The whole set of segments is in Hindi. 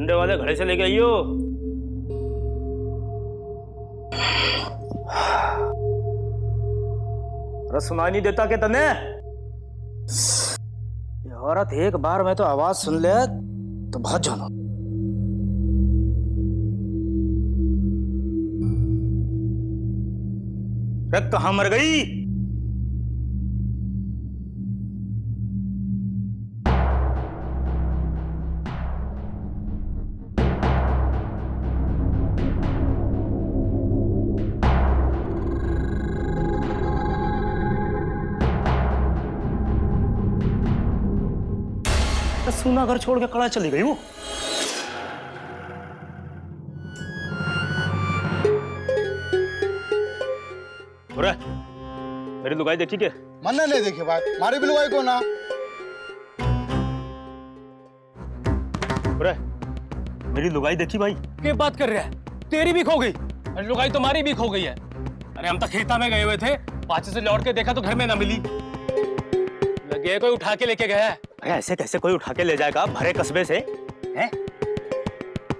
अंडे वाले घड़े से लेके आइयो। अरे सुनाई नहीं देता क्या तने? ये औरत एक बार में तो आवाज सुन ले तो बहुत जानो। कहां मर गई? सूना घर छोड़ के कड़ा चली गई वो। मेरी लुगाई देखी के? मन्ने नहीं देखी भाई, मारी भी लुगाई को ना। मेरी लुगाई देखी भाई? क्या बात कर रहा है? तेरी भी खो गई? अरे लुगाई तुम्हारी भी खो गई है। अरे हम तो खेता में गए हुए थे, पाछे से लौट के देखा तो घर में ना मिली। लगे कोई उठा के लेके गया है। अरे ऐसे कैसे कोई उठा के ले जाएगा भरे कस्बे से? हैं?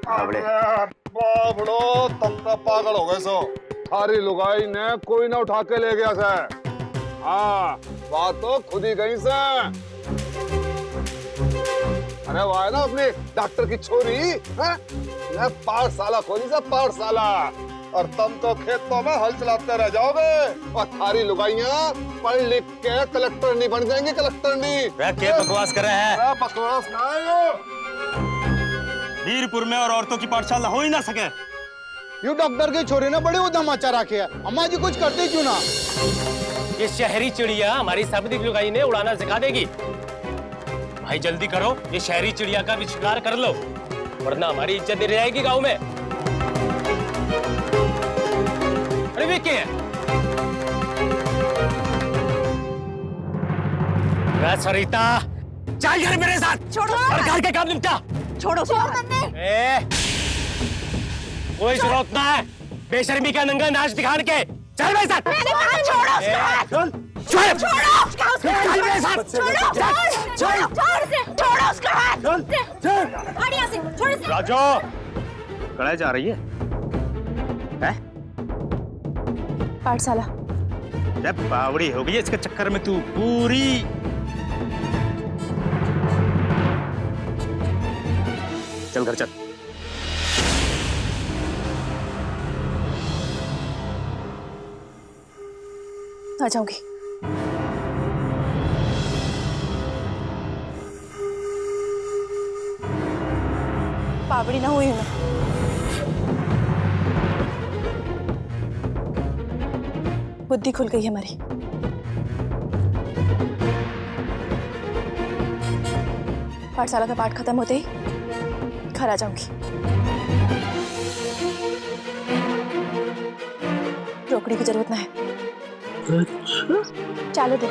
बाबड़ो तुम तो पागल हो गए सो। थारी लुगाई ने कोई ना उठा के ले गया से। हाँ बात तो खुद ही गई से। अरे वो है ना अपनी डॉक्टर की छोरी है? पाठशाला खोली से पाठशाला, और तुम तो खेतों में हल चलाते रह जाओगे और थारी लुगाइयां पढ़ लिख के कलेक्टर नहीं बन जाएंगे। कलेक्टर नहीं। क्या बकवास कर रहे हैं? बकवास ना। वीरपुर में और औरतों की पाठशाला हो ही ना सके। यू डॉक्टर की छोरी ने बड़े उधम मचा रखे है। अम्मा जी कुछ करते क्यों ना? ये शहरी चिड़िया हमारी सब्जी लुगाई ने उड़ाना सिखा देगी। भाई जल्दी करो, ये शहरी चिड़िया का भी शिकार कर लो, वरना हमारी इज्जत नहीं रहेगी गांव में। अरे वे क्या है? सरिता चल घर मेरे साथ। छोड़ो और घर के काम निपटा। छोड़ो कोई जरूरत ना है बेशर्मी का नंगा नाच दिखाने के। चल मेरे साथ। मैंने कहा छोड़ो चल मेरे साथ। छोड़ो उसका हाथ। हट यहाँ से, छोड़ इसे। राजो कड़ा जा रही है? हैं? पाठशाला। जब बावड़ी हो गई इसके चक्कर में तू पूरी। चल घर चल। आ जाऊंगी। पावड़ी ना हुई हूं मैं। बुद्धि खुल गई है हमारी। पाठशाला का पाठ खत्म होते ही घर आ जाऊंगी। रोकड़ी की जरूरत ना है। चालू दे।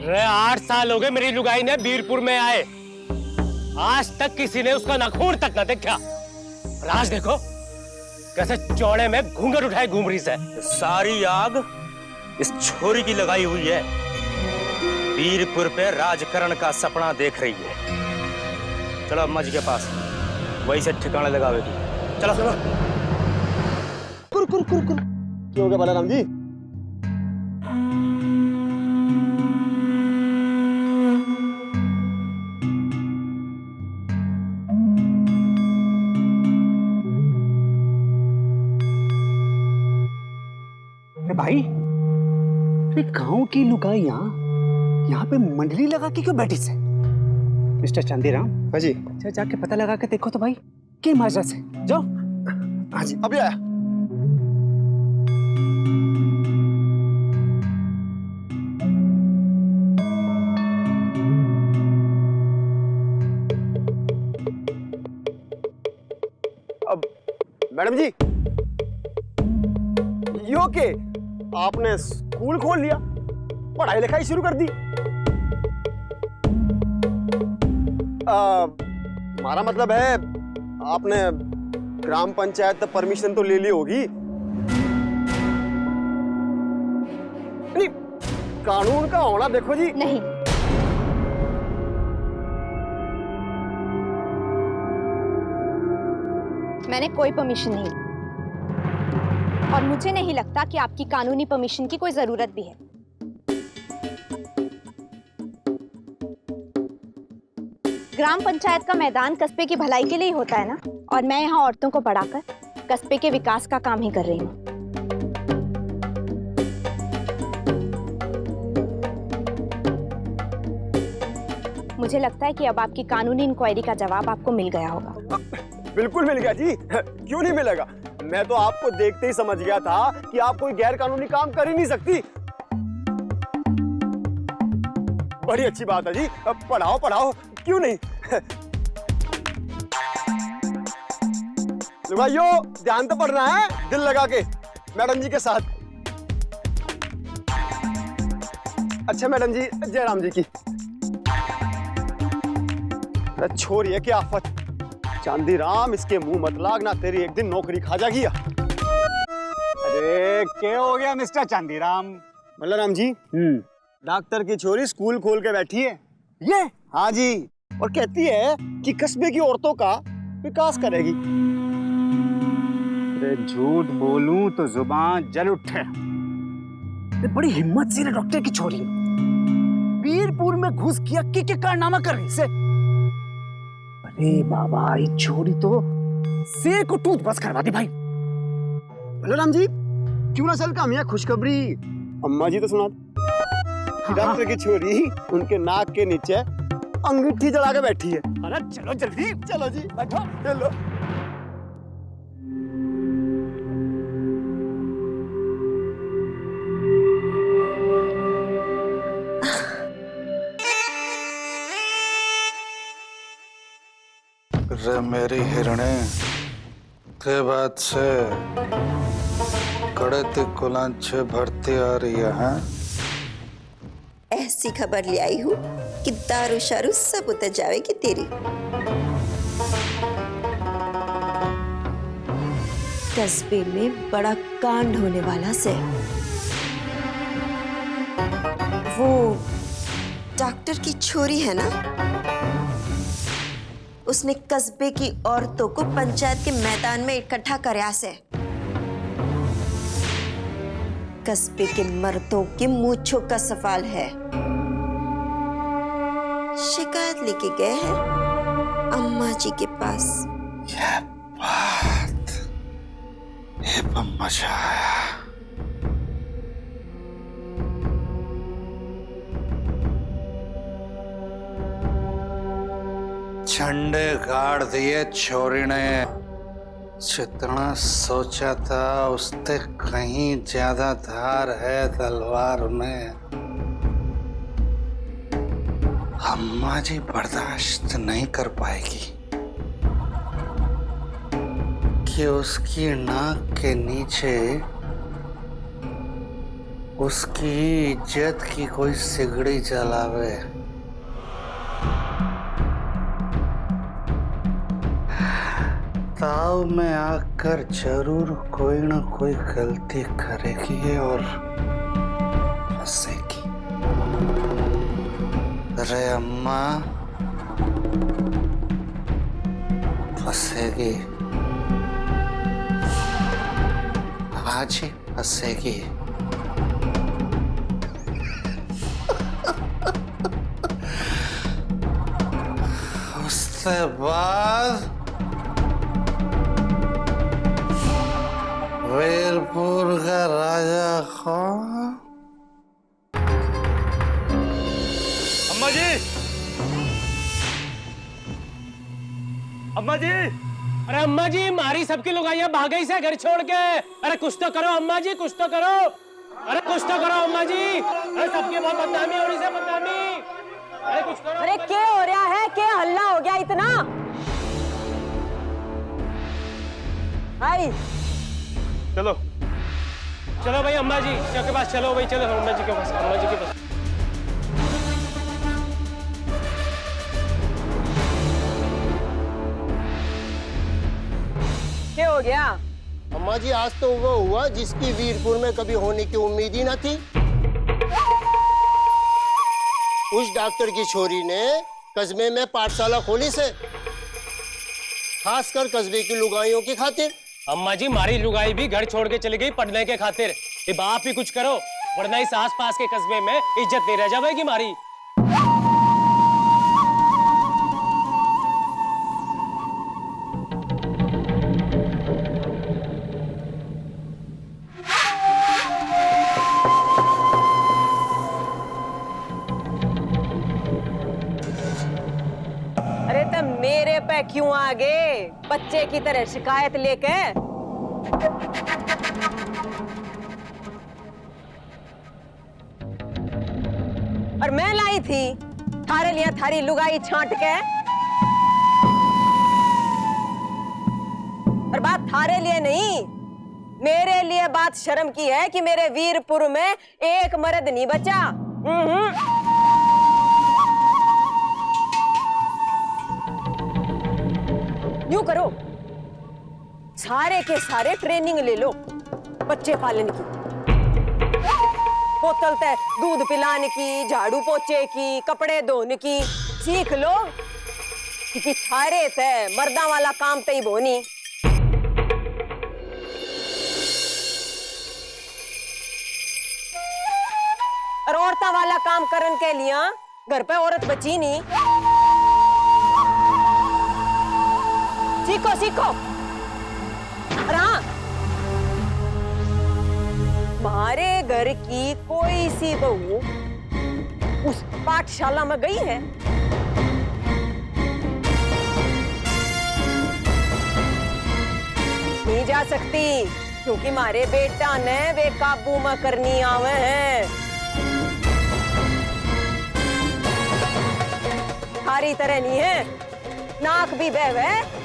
अरे 8 साल हो गए मेरी लुगाई ने वीरपुर में आए, आज तक किसी ने उसका नाखून तक ना देखा। और आज देखो कैसे चौड़े में घूंघट उठाए घूम रही है। सारी आग इस छोरी की लगाई हुई है। वीरपुर पे राजकरण का सपना देख रही है। चलो अम्मा जी के पास, वही से ठिकाने लगावेगी। चलो चलो। कुर कुर कुर कुर। क्यों हो गया बलराम जी? भाई गांव की लुगाई यहाँ पे मंडली लगा के क्यों बैठी से? मिस्टर चंदीराम। हाँ जी। अच्छा जाके पता लगा के देखो तो भाई क्या माजरा से। जाओ। हाँ जी अभी आया। अब मैडम जी यो के आपने स्कूल खोल लिया, पढ़ाई लिखाई शुरू कर दी। हमारा मतलब है आपने ग्राम पंचायत तक परमिशन तो ले ली होगी। नहीं, कानून का होना देखो जी। नहीं, मैंने कोई परमिशन नहीं ली और मुझे नहीं लगता कि आपकी कानूनी परमिशन की कोई जरूरत भी है। ग्राम पंचायत का मैदान कस्बे की भलाई के लिए ही होता है ना, और मैं यहाँ औरतों को पढ़ाकर कस्बे के विकास का काम ही कर रही हूँ। मुझे लगता है कि अब आपकी कानूनी इंक्वायरी का जवाब आपको मिल गया होगा। बिल्कुल मिल गया जी, क्यों नहीं मिलेगा। मैं तो आपको देखते ही समझ गया था कि आप कोई गैर कानूनी काम कर ही नहीं सकती। बड़ी अच्छी बात है जी, पढ़ाओ पढ़ाओ, क्यों नहीं। लुगाइयो, ध्यान तो पढ़ना है, दिल लगा के मैडम जी के साथ। अच्छा मैडम जी, जयराम जी की छोरी है क्या आफत। चांदी राम, इसके मुंह मत लाग ना, तेरी एक दिन नौकरी खा जाएगी। अरे क्या हो गया मिस्टर चांदीराम? मल्लाराम जी, डॉक्टर की छोरी स्कूल खोल के बैठी है। ये हाँ जी, और कहती है कि कस्बे की औरतों का विकास करेगी। अरे झूठ बोलूं तो जुबान जल उठे। बड़ी हिम्मत से डॉक्टर की छोरी वीरपुर में घुस किया के कारनामा कर रही से। अरे बाबा, ये छोरी तो शेर को टूथ बस करवा दी भाई। मल्लाराम जी, क्यों ना चल का मियां खुशखबरी अम्मा जी तो सुना। डॉक्टर की छोरी उनके नाक के नीचे अंगूठी जला के बैठी है। अरे चलो जल्दी, चलो जी, बैठो। चलो। रे मेरी हिरणे, ते बात से कड़े तिकुलांचे भरती आ रही है। ऐसी खबर ले आई हूँ कि दारू शारू सब उतर जाएगी तेरी। कस्बे में बड़ा कांड होने वाला से। वो डॉक्टर की छोरी है ना, उसने कस्बे की औरतों को पंचायत के मैदान में इकट्ठा करया से। कस्बे के मर्दों की मूंछों का सवाल है। शिकायत लेके गए हैं अम्मा जी के पास। ये बात, ये पर मजा आया। झंडे गाड़ दिए छोरी ने। जितना सोचा था उससे कहीं ज्यादा धार है तलवार में। अम्मा जी बर्दाश्त नहीं कर पाएगी कि उसकी नाक के नीचे उसकी इज्जत की कोई सिगड़ी जलावे। ताव में आकर जरूर कोई ना कोई गलती करेगी और फंसेगी। अरे अम्मा फंसेगी, आज ही फंसेगी। उसके बाद वीरपुर का राजा कौन? अम्मा जी, अम्मा जी। अरे अम्मा जी, मारी सबकी लुगाइयां भाग गई से घर छोड़ के। अरे कुछ तो करो अम्मा जी, कुछ तो करो। अरे कुछ तो करो अम्मा जी। अरे सबकी बहुत बदनामी हो रही है, बदनामी। अरे कुछ करो। अरे क्या हो रहा है? क्या हल्ला हो गया इतना? आई चलो चलो भाई अम्मा जी के पास चलो भाई, चलो अम्मा जी के पास, अम्मा जी के पास। क्या हो गया? अम्मा जी आज तो वो हुआ जिसकी वीरपुर में कभी होने की उम्मीद ही न थी। उस डॉक्टर की छोरी ने कस्बे में पाठशाला खोली से, खासकर कस्बे की लुगाइयों की खातिर। अम्मा जी मारी लुगाई भी घर छोड़ के चली गई पढ़ने के खातिर। ये बाप ही कुछ करो, वरना इस आस पास के कस्बे में इज्जत नहीं रह जाएगी मारी। अरे तो मेरे पे क्यों आ गए बच्चे की तरह शिकायत लेके? और मैं लाई थी थारे लिए थारी लुगाई छांट के, और बात थारे लिए नहीं, मेरे लिए बात शर्म की है कि मेरे वीरपुर में एक मर्द नहीं बचा। यूं करो, सारे के सारे ट्रेनिंग ले लो बच्चे पालन की, बोतल ते दूध पिलाने की, झाड़ू पोछे की, कपड़े धोने की सीख लो, क्योंकि थारे ते मर्दा वाला काम तई बोनी। और औरता वाला काम करन के लिए घर पे औरत बची नहीं। सीखो सीखो। और हाँ, हमारे घर की कोई सी बहू उस पाठशाला में गई है? नहीं जा सकती, क्योंकि हमारे बेटा ने वे काबू में करनी आवे हैं। हमारी तरह नहीं है, नाक भी बह है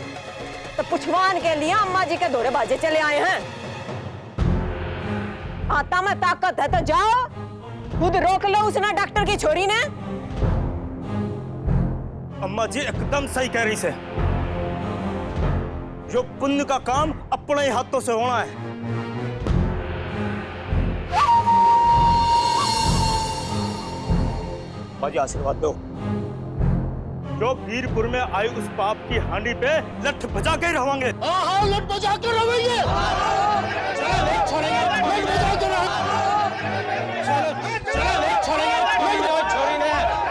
तो पुछवान के लिए अम्मा जी के दौरे बाजे चले आए हैं। आता में ताकत है तो जाओ, खुद रोक लो उसने डॉक्टर की छोरी ने। अम्मा जी एकदम सही कह रही से, जो पुण्य का काम अपने ही हाथों से होना है। बाजी आशीर्वाद दो, जो वीरपुर में आई उस पाप की हांडी पे लठ बजा के रहोगे। हाँ लट बजा के रहेंगे।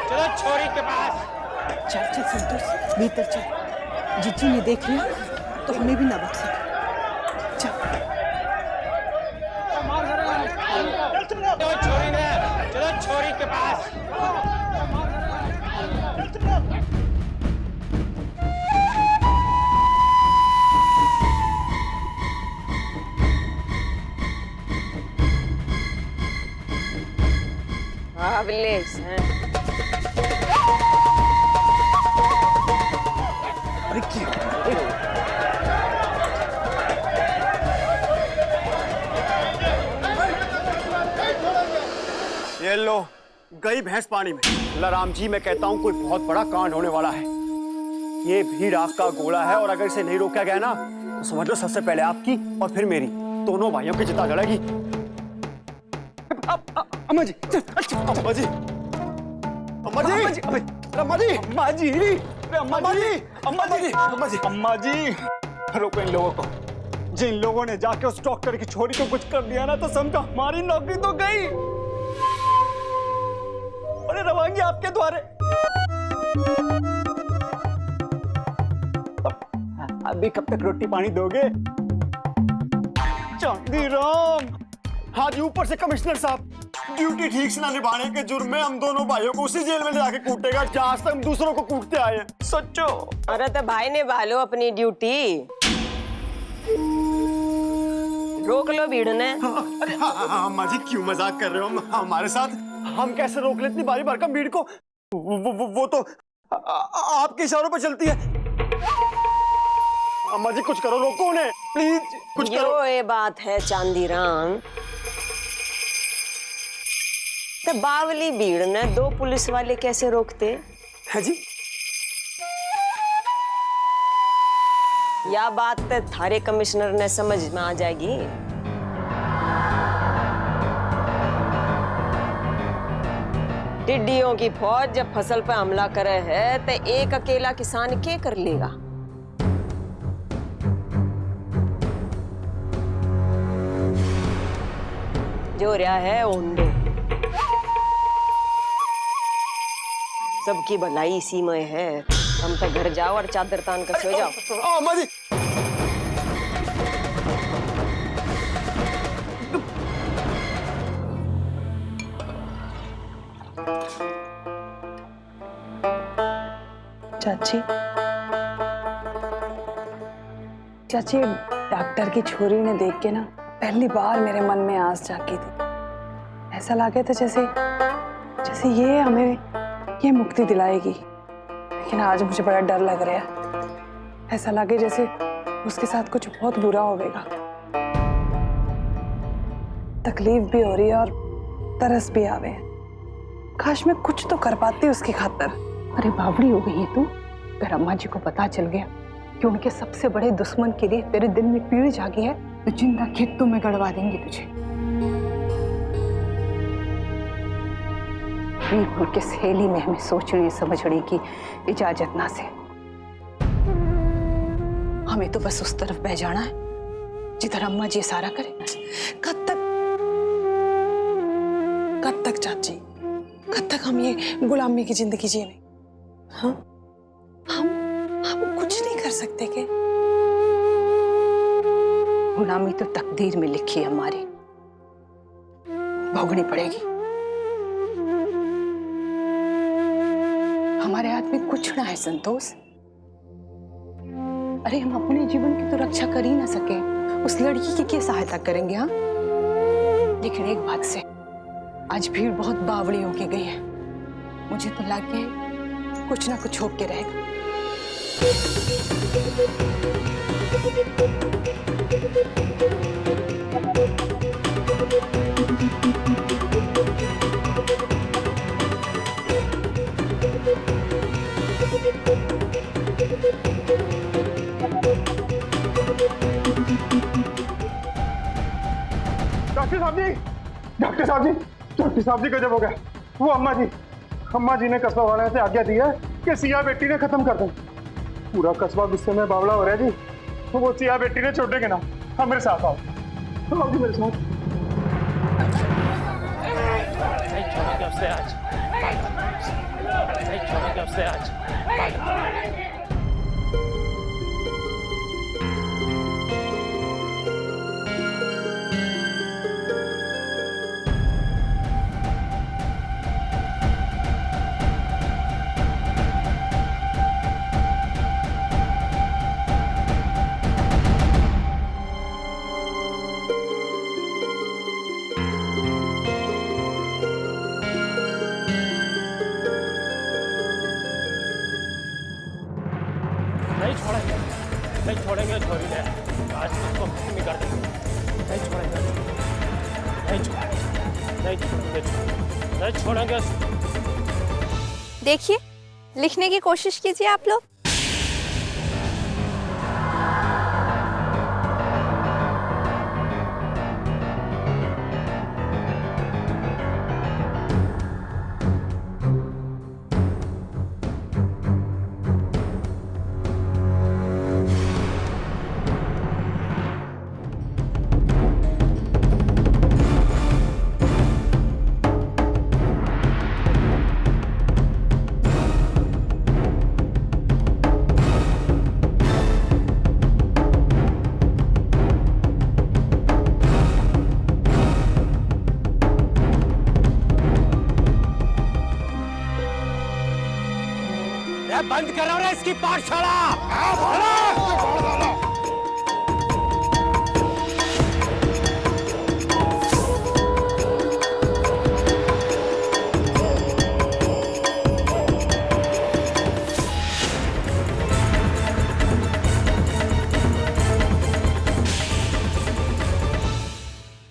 चलो छोरी के पास। चल चल संतोष, भीतर चल। जीजी ने देख लिया तो हमें भी ना बख्शे। चल चलो छोरी के पास। अरे क्या ये लो, गई भैंस पानी में। लराम जी, मैं कहता हूँ कोई बहुत बड़ा कांड होने वाला है। ये भीड़ आग का गोला है, और अगर इसे नहीं रोका गया ना तो समझ लो सबसे पहले आपकी और फिर मेरी, दोनों भाइयों की चिता जलेगी। अम्मा जी, अम्मा जी, अम्मा जी, अम्मा जी, अम्मा जी, अम्मा जी, अम्मा जी, अम्मा जी, अम्मा जी, रोको इन लोगों को। जिन लोगों ने जाके उस डॉक्टर की छोरी को कुछ कर दिया ना, तो समझो हमारी नौकरी तो गई। अरे रवांगी आपके द्वारे। अभी कब तक रोटी पानी दोगे? चांदीराम, हाँ जी, ऊपर से कमिश्नर साहब ड्यूटी ठीक से ना निभाने के जुर्म में हम दोनों भाइयों को उसी जेल में ले जाके कूटेगा जहां से हम दूसरों को कूटते आए हैं। सच्चो। अरे तो भाई ने भालो अपनी ड्यूटी, रोक लो भीड़ ने। अरे अम्मा जी, क्यों मजाक कर रहे हो हमारे साथ? हम कैसे रोक ले इतनी भारी भरकम भीड़ को? वो तो आपके इशारों पे चलती है। अम्मा जी कुछ करो, रोको उन्हें प्लीज, कुछ करो। ये बात है चांदीराम तो बावली भीड़ ने 2 पुलिस वाले कैसे रोकते? है जी? या बात तो थारे कमिश्नर ने समझ में आ जाएगी। टिड्डियों की फौज जब फसल पे हमला करे है तो एक अकेला किसान क्या कर लेगा? जो रहा है ओंडे, सबकी भलाई इसी में है। हम तो घर जाओ और चादर तान कर सो जाओ। अम्मा जी, चाची, चाची, डॉक्टर की छोरी ने देख के ना पहली बार मेरे मन में आस जागी थी। ऐसा लगे था जैसे जैसे ये हमें ये मुक्ति दिलाएगी, लेकिन आज मुझे बड़ा डर लग रहा है। ऐसा लगे जैसे उसके साथ कुछ बहुत बुरा होगा। तकलीफ भी हो रही है और तरस भी आवे। काश मैं कुछ तो कर पाती उसकी खातिर। अरे बावड़ी हो गई है तू। अगर अम्मा जी को पता चल गया कि उनके सबसे बड़े दुश्मन के लिए तेरे दिल में पीड़ जागी है, तो जिंदा खेतों में गड़वा देंगे तुझे। वीरपुर के सहेली में हमें सोचने समझने की इजाजत ना से। हमें तो बस उस तरफ बह जाना है जिधर अम्मा जी इशारा करे। कब तक चाची, कब तक हम ये गुलामी की जिंदगी जिएंगे? हाँ, हम कुछ नहीं कर सकते के? गुलामी तो तकदीर में लिखी है हमारी, भोगनी पड़ेगी। हमारे हाथ में कुछ ना है संतोष। अरे हम अपने जीवन की तो रक्षा कर ही ना सके, उस लड़की की क्या सहायता करेंगे? हाँ, लेकिन एक बात से आज भीड़ बहुत बावड़ी होके गई है। मुझे तो लगे कुछ ना कुछ होके रहेगा। डॉक्टर साहब जी, डॉक्टर साहब जी, डॉक्टर साहब जी, गजब हो गया। वो अम्मा जी ने कस्बा वाले से आज्ञा दी है कि सिया बेटी ने खत्म कर दें। पूरा कस्बा गुस्से में बावला हो रहा है जी। तो वो सिया बेटी ने छोड़ेंगे ना। हाँ, मेरे साथ आओ। आओ जी मेरे साथ। नहीं छोड़ेंगे उससे आज, नहीं छोड़ेंगे उससे आज। नहीं छोड़ेंगे छोरी ने आज उसको खत्म कर देंगे। नहीं छोड़ेंगे, नहीं छोड़ेंगे। देखिए, लिखने की कोशिश कीजिए आप लोग। बंद करो रे इसकी पाठशाला।